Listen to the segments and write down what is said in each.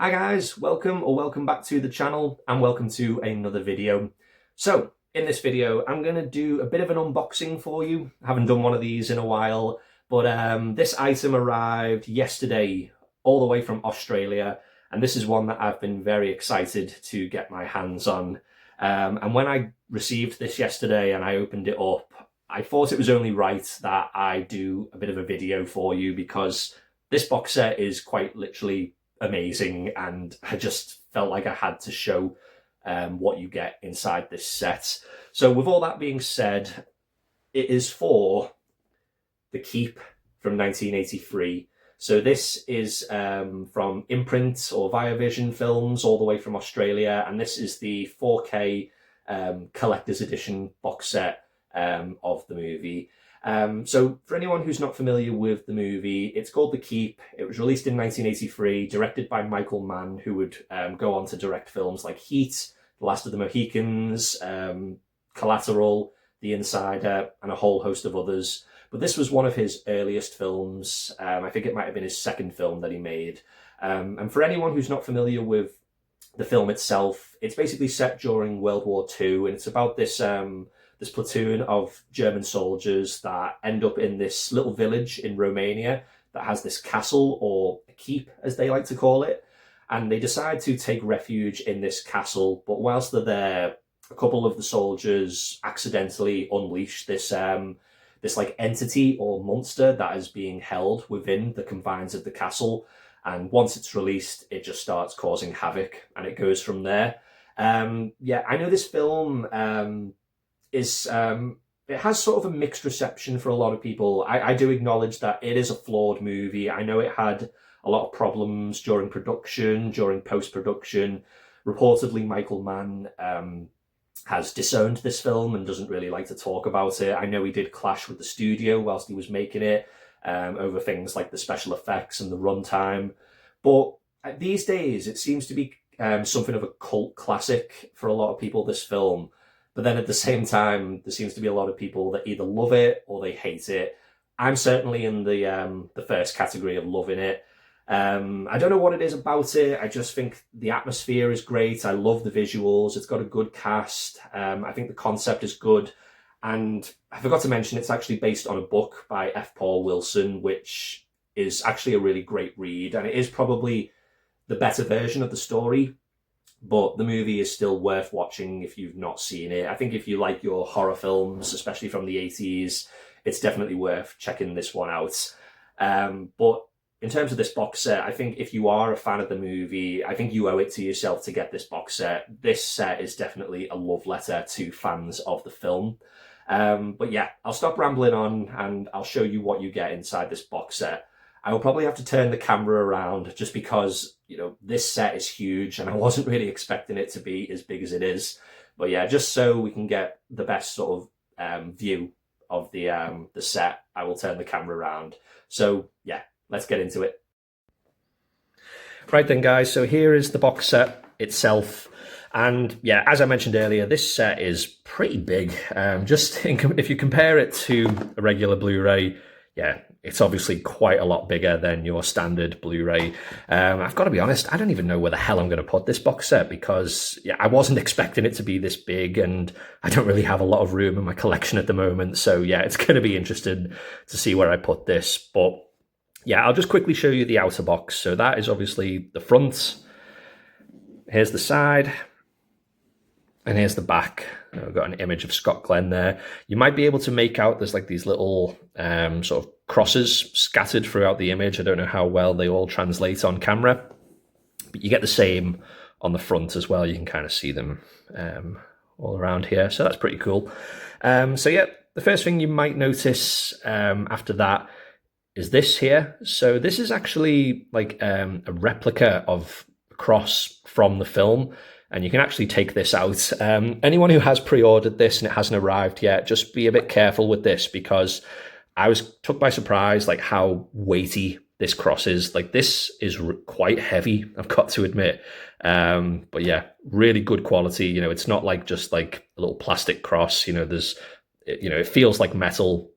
Hi guys, welcome back to the channel and welcome to another video. So in this video, I'm going to do a bit of an unboxing for you. I haven't done one of these in a while, but this item arrived yesterday all the way from Australia. And this is one that I've been very excited to get my hands on. And when I received this yesterday and I opened it up, I thought it was only right that I do a bit of a video for you because this box set is quite literally amazing, and I just felt like I had to show what you get inside this set. So with all that being said, it is for The Keep from 1983. So this is from Imprint or Vision Films all the way from Australia, and this is the 4K collector's edition box set of the movie. So for anyone who's not familiar with the movie, it's called The Keep. It was released in 1983, directed by Michael Mann, who would go on to direct films like Heat, The Last of the Mohicans, Collateral, The Insider, and a whole host of others. But this was one of his earliest films. I think it might have been his second film that he made. And for anyone who's not familiar with the film itself, it's basically set during World War II, and it's about this this platoon of German soldiers that end up in this little village in Romania that has this castle, or a keep as they like to call it. And they decide to take refuge in this castle, but whilst they're there, a couple of the soldiers accidentally unleash this this like entity or monster that is being held within the confines of the castle. And once it's released, it just starts causing havoc, and it goes from there. Yeah, I know this film it has sort of a mixed reception for a lot of people. I do acknowledge that it is a flawed movie. I know it had a lot of problems during production, during post-production. Reportedly, Michael Mann has disowned this film and doesn't really like to talk about it. I know he did clash with the studio whilst he was making it over things like the special effects and the runtime. But these days, it seems to be something of a cult classic for a lot of people, this film. But then at the same time, there seems to be a lot of people that either love it or they hate it. I'm certainly in the first category of loving it. I don't know what it is about it. I just think the atmosphere is great. I love the visuals. It's got a good cast. I think the concept is good. And I forgot to mention, it's actually based on a book by F. Paul Wilson, which is actually a really great read. And it is probably the better version of the story. But the movie is still worth watching if you've not seen it. I think if you like your horror films, especially from the 80s, it's definitely worth checking this one out. But in terms of this box set, I think if you are a fan of the movie, I think you owe it to yourself to get this box set. This set is definitely a love letter to fans of the film. But yeah, I'll stop rambling on and I'll show you what you get inside this box set. I will probably have to turn the camera around just because, you know, this set is huge and I wasn't really expecting it to be as big as it is. But yeah, just so we can get the best sort of view of the set, I will turn the camera around. So yeah, let's get into it. Right then, guys, so here is the box set itself. And yeah, as I mentioned earlier, this set is pretty big. If you compare it to a regular Blu-ray, yeah, it's obviously quite a lot bigger than your standard Blu-ray. I've got to be honest, I don't even know where the hell I'm going to put this box set because yeah, I wasn't expecting it to be this big, and I don't really have a lot of room in my collection at the moment. So yeah, it's going to be interesting to see where I put this. But yeah, I'll just quickly show you the outer box. So that is obviously the front. Here's the side. And here's the back. We've got an image of Scott Glenn there. You might be able to make out there's like these little sort of crosses scattered throughout the image. I don't know how well they all translate on camera, but you get the same on the front as well. You can kind of see them all around here. So that's pretty cool. So yeah, the first thing you might notice after that is this here. So this is actually like a replica of Cross from the film. And you can actually take this out. Anyone who has pre-ordered this and it hasn't arrived yet, just be a bit careful with this because I was took by surprise like how weighty this cross is. Like this is quite heavy, I've got to admit. But yeah, really good quality. You know, it's not like just like a little plastic cross. You know, it feels like metal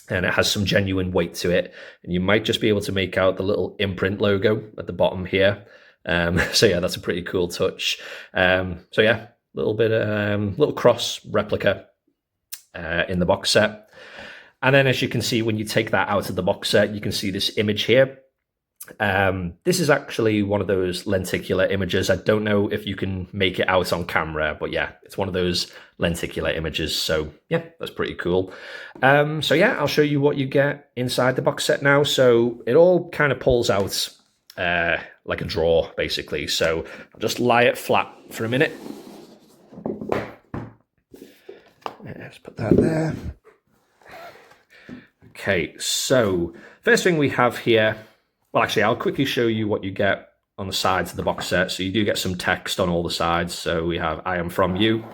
and it has some genuine weight to it. And you might just be able to make out the little Imprint logo at the bottom here. So yeah, that's a pretty cool touch. So yeah, little cross replica in the box set. And then as you can see, when you take that out of the box set, you can see this image here. This is actually one of those lenticular images. I don't know if you can make it out on camera, but yeah, it's one of those lenticular images. So yeah, that's pretty cool. So yeah, I'll show you what you get inside the box set now. So it all kind of pulls out like a drawer, basically. So I'll just lie it flat for a minute. Let's put that there. Okay, so first thing we have here, well, actually, I'll quickly show you what you get on the sides of the box set. So you do get some text on all the sides. So we have, I am from you.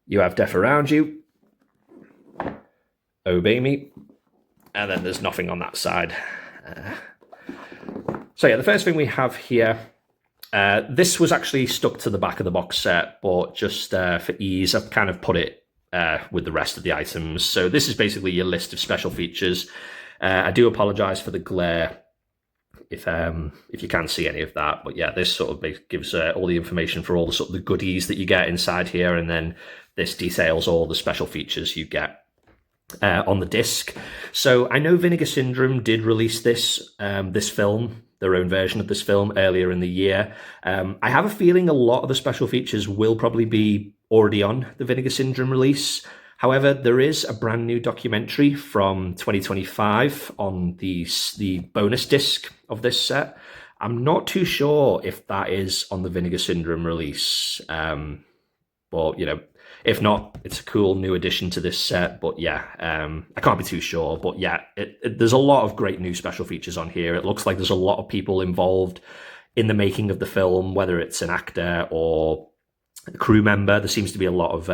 You have death around you. Obey me. And then there's nothing on that side. So yeah, the first thing we have here, this was actually stuck to the back of the box set, but just for ease, I've kind of put it with the rest of the items. So this is basically your list of special features. I do apologize for the glare if you can't see any of that, but yeah, this sort of gives all the information for all the sort of the goodies that you get inside here, and then this details all the special features you get on the disc. So I know Vinegar Syndrome did release this film, their own version of this film, earlier in the year. I have a feeling a lot of the special features will probably be already on the Vinegar Syndrome release. However, there is a brand new documentary from 2025 on the bonus disc of this set. I'm not too sure if that is on the Vinegar Syndrome release. But, you know, if not, it's a cool new addition to this set. But yeah, I can't be too sure. But yeah, there's a lot of great new special features on here. It looks like there's a lot of people involved in the making of the film, whether it's an actor or a crew member. There seems to be a lot of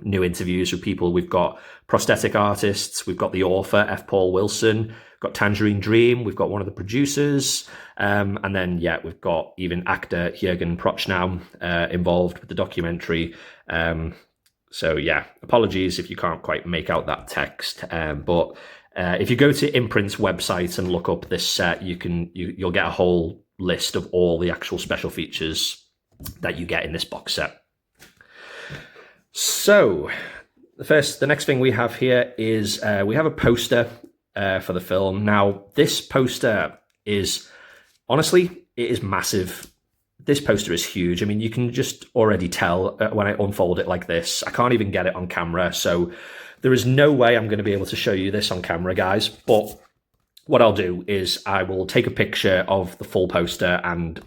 new interviews with people. We've got prosthetic artists, we've got the author F. Paul Wilson, we've got Tangerine Dream, we've got one of the producers, and then yeah, we've got even actor Jürgen Prochnow involved with the documentary. So yeah, apologies if you can't quite make out that text, but if you go to Imprint's website and look up this set, you'll get a whole list of all the actual special features that you get in this box set. So the next thing we have here is we have a poster for the film. Now, this poster is, honestly, it is massive. This poster is huge. I mean, you can just already tell when I unfold it like this. I can't even get it on camera, so there is no way I'm going to be able to show you this on camera, guys. But what I'll do is I will take a picture of the full poster and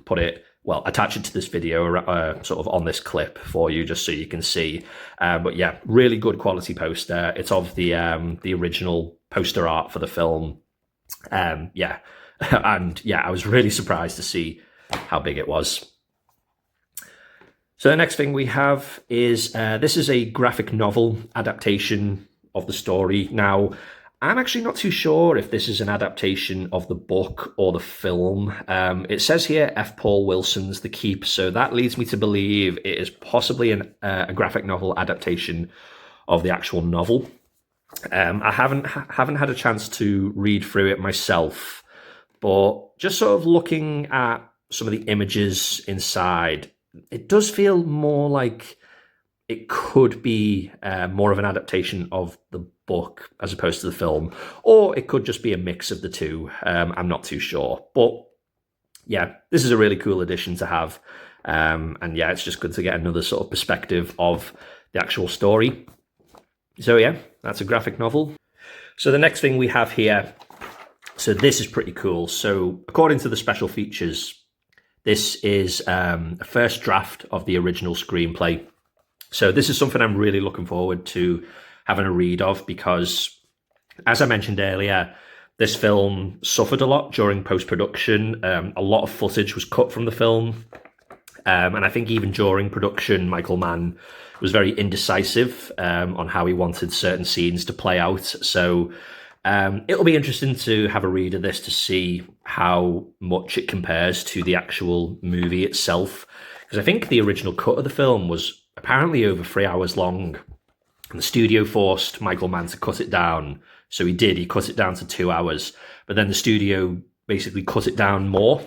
attach it to this video sort of on this clip for you, just so you can see. But yeah, really good quality poster. It's of the original poster art for the film. Yeah, and yeah, I was really surprised to see how big it was. So the next thing we have is this is a graphic novel adaptation of the story. Now, I'm actually not too sure if this is an adaptation of the book or the film. It says here F. Paul Wilson's The Keep, so that leads me to believe it is possibly a graphic novel adaptation of the actual novel. I haven't had a chance to read through it myself, but just sort of looking at some of the images inside, it does feel more like it could be more of an adaptation of the book as opposed to the film, or it could just be a mix of the two. I'm not too sure, but yeah, this is a really cool addition to have, and yeah, it's just good to get another sort of perspective of the actual story. So yeah, that's a graphic novel. So the next thing we have here, so this is pretty cool. So according to the special features, this is a first draft of the original screenplay. So this is something I'm really looking forward to having a read of, because as I mentioned earlier, this film suffered a lot during post-production. A lot of footage was cut from the film. And I think even during production, Michael Mann was very indecisive on how he wanted certain scenes to play out. So it'll be interesting to have a read of this to see how much it compares to the actual movie itself. Because I think the original cut of the film was apparently over 3 hours long. And the studio forced Michael Mann to cut it down. So he cut it down to 2 hours. But then the studio basically cut it down more.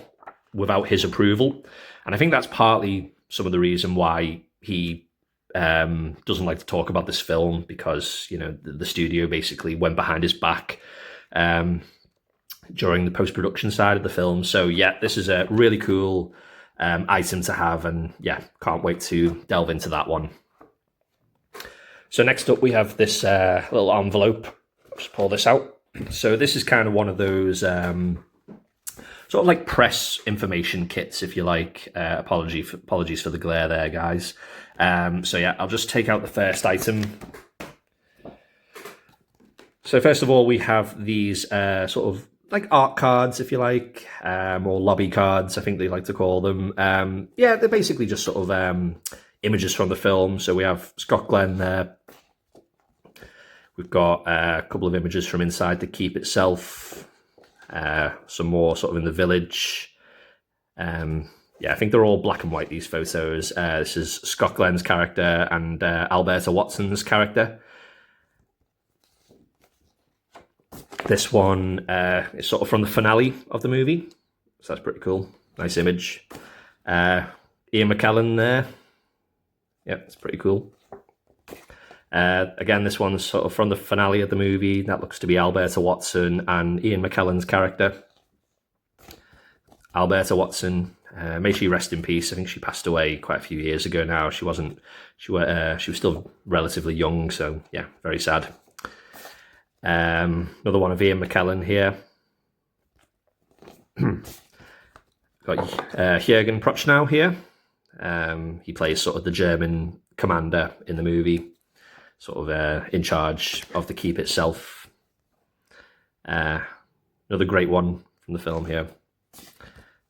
without his approval. And I think that's partly some of the reason why he doesn't like to talk about this film, because, you know, the studio basically went behind his back during the post-production side of the film. So yeah, this is a really cool item to have, and yeah, can't wait to delve into that one. So next up we have this little envelope. I'll just pull this out. So this is kind of one of those sort of like press information kits, if you like. Apologies for the glare there, guys. So yeah, I'll just take out the first item. So first of all, we have these sort of like art cards, if you like, or lobby cards, I think they like to call them. Yeah, they're basically just sort of images from the film. So we have Scott Glenn there. We've got a couple of images from inside the keep itself. Some more sort of in the village. Yeah, I think they're all black and white, these photos. This is Scott Glenn's character and Alberta Watson's character. This one is sort of from the finale of the movie, so that's pretty cool. Nice image. Ian McKellen there. Yep, it's pretty cool. Again, this one's sort of from the finale of the movie. That looks to be Alberta Watson and Ian McKellen's character. Alberta Watson, may she rest in peace. I think she passed away quite a few years ago now. She was still relatively young, so yeah, very sad. Another one of Ian McKellen here. Got Jürgen Prochnow here. He plays sort of the German commander in the movie, sort of in charge of the keep itself. Another great one from the film here.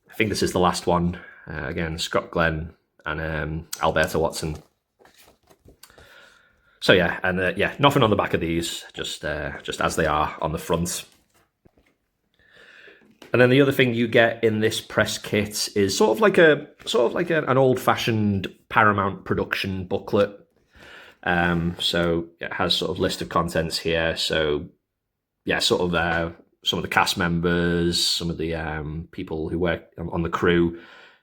I think this is the last one. Again, Scott Glenn and Alberta Watson. So yeah, and yeah, nothing on the back of these, just as they are on the front. And then the other thing you get in this press kit is sort of like an old-fashioned Paramount production booklet. So it has sort of list of contents here. So yeah, sort of some of the cast members, some of the people who work on the crew,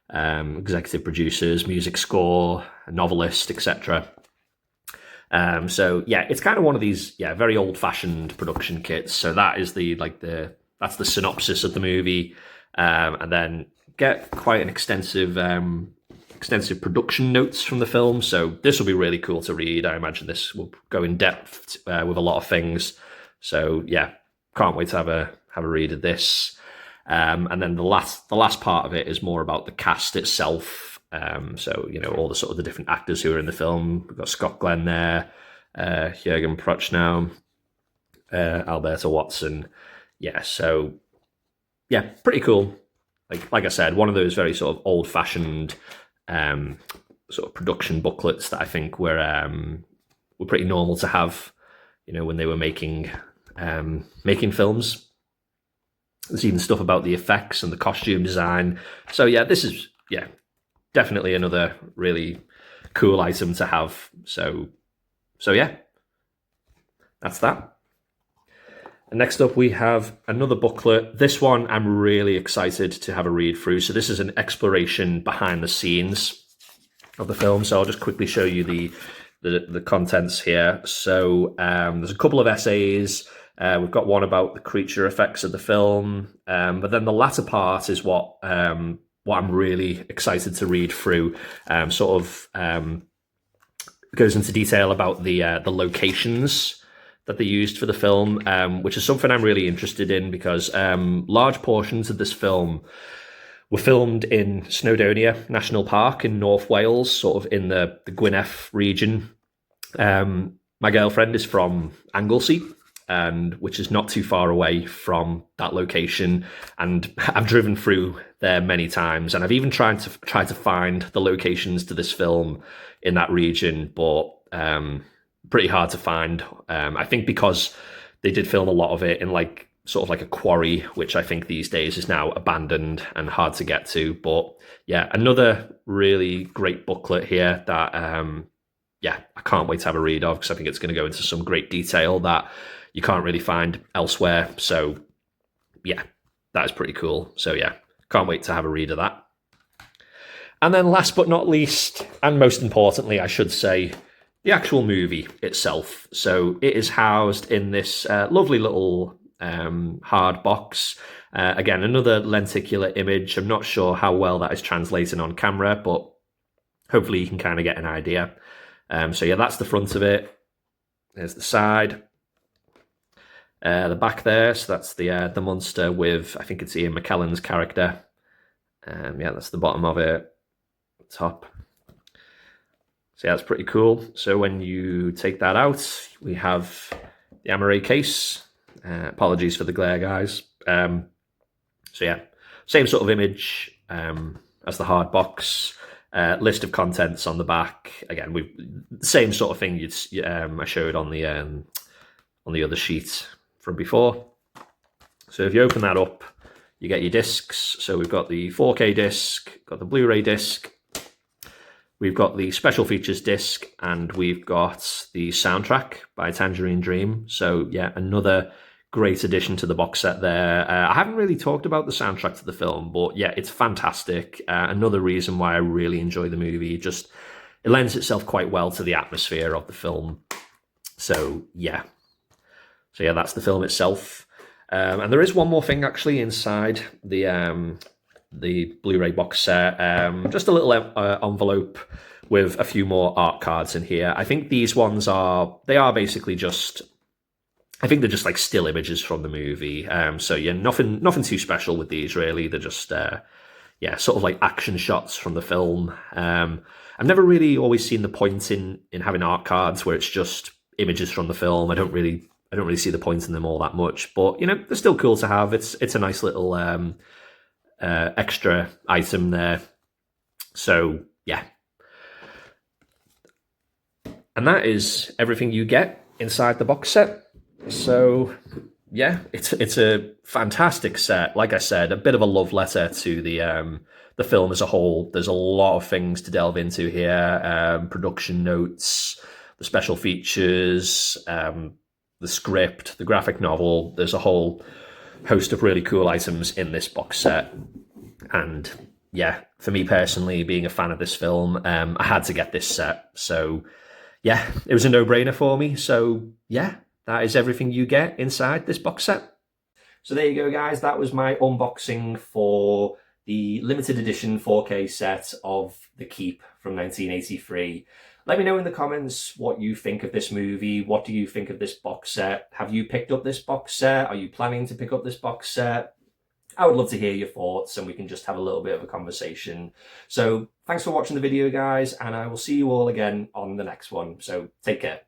executive producers, music score, a novelist, etc. So yeah, it's kind of one of these very old-fashioned production kits. So that is that's the synopsis of the movie, and then get quite an extensive production notes from the film. So this will be really cool to read. I imagine this will go in depth with a lot of things. So yeah, can't wait to have a read of this. And then the last part of it is more about the cast itself. So, you know, all the sort of the different actors who are in the film. We've got Scott Glenn there, Jürgen Prochnow, Alberta Watson. Yeah, so yeah, pretty cool. Like I said, one of those very sort of old-fashioned sort of production booklets that I think were pretty normal to have, you know, when they were making films. There's even stuff about the effects and the costume design. So yeah, this is definitely another really cool item to have. So yeah, that's that. And next up, we have another booklet. This one I'm really excited to have a read through. So this is an exploration behind the scenes of the film. So I'll just quickly show you the contents here. So there's a couple of essays. We've got one about the creature effects of the film. But then the latter part is what I'm really excited to read through. Goes into detail about the locations that they used for the film, which is something I'm really interested in, because large portions of this film were filmed in Snowdonia National Park in North Wales, sort of in the Gwynedd region. My girlfriend is from Anglesey, which is not too far away from that location, and I've driven through there many times, and I've even tried to find the locations to this film in that region, but pretty hard to find. I think because they did film a lot of it in sort of like a quarry, which I think these days is now abandoned and hard to get to. But yeah, another really great booklet here that I can't wait to have a read of, because I think it's going to go into some great detail that you can't really find elsewhere. So yeah, that is pretty cool. So yeah, can't wait to have a read of that. And then last but not least, and most importantly, I should say, the actual movie itself. So it is housed in this lovely little hard box. Again, another lenticular image. I'm not sure how well that is translating on camera, but hopefully you can kind of get an idea. So yeah, that's the front of it. There's the side. The back there, so that's the monster with, I think it's Ian McKellen's character. Yeah, that's the bottom of it. Top. So yeah, that's pretty cool. So when you take that out, we have the Amaray case. Apologies for the glare, guys. So yeah, same sort of image as the hard box. List of contents on the back. Again, same sort of thing I showed on the other sheet from before. So if you open that up, you get your discs. So we've got the 4K disc, got the Blu-ray disc, we've got the special features disc, and we've got the soundtrack by Tangerine Dream. So yeah, another great addition to the box set there. I haven't really talked about the soundtrack to the film, but yeah, it's fantastic. Another reason why I really enjoy the movie. It lends itself quite well to the atmosphere of the film. So yeah, that's the film itself. And there is one more thing actually inside the Blu-ray box set. Just a little envelope with a few more art cards in here. I think these ones are basically just, I think they're just like still images from the movie. So yeah, nothing too special with these really. They're just sort of like action shots from the film. I've never really always seen the point in having art cards where it's just images from the film. I don't really see the point in them all that much, but you know, they're still cool to have. It's a nice little extra item there. So yeah, and that is everything you get inside the box set. So yeah, it's a fantastic set. Like I said, a bit of a love letter to the film as a whole. There's a lot of things to delve into here. Production notes, the special features, the script, the graphic novel. There's a whole host of really cool items in this box set. And yeah, for me personally, being a fan of this film, I had to get this set. So yeah, it was a no-brainer for me. So yeah, that is everything you get inside this box set. So there you go, guys. That was my unboxing for the limited edition 4K set of The Keep from 1983. Let me know in the comments what you think of this movie. What do you think of this box set? Have you picked up this box set? Are you planning to pick up this box set? I would love to hear your thoughts and we can just have a little bit of a conversation. So thanks for watching the video, guys, and I will see you all again on the next one. So take care.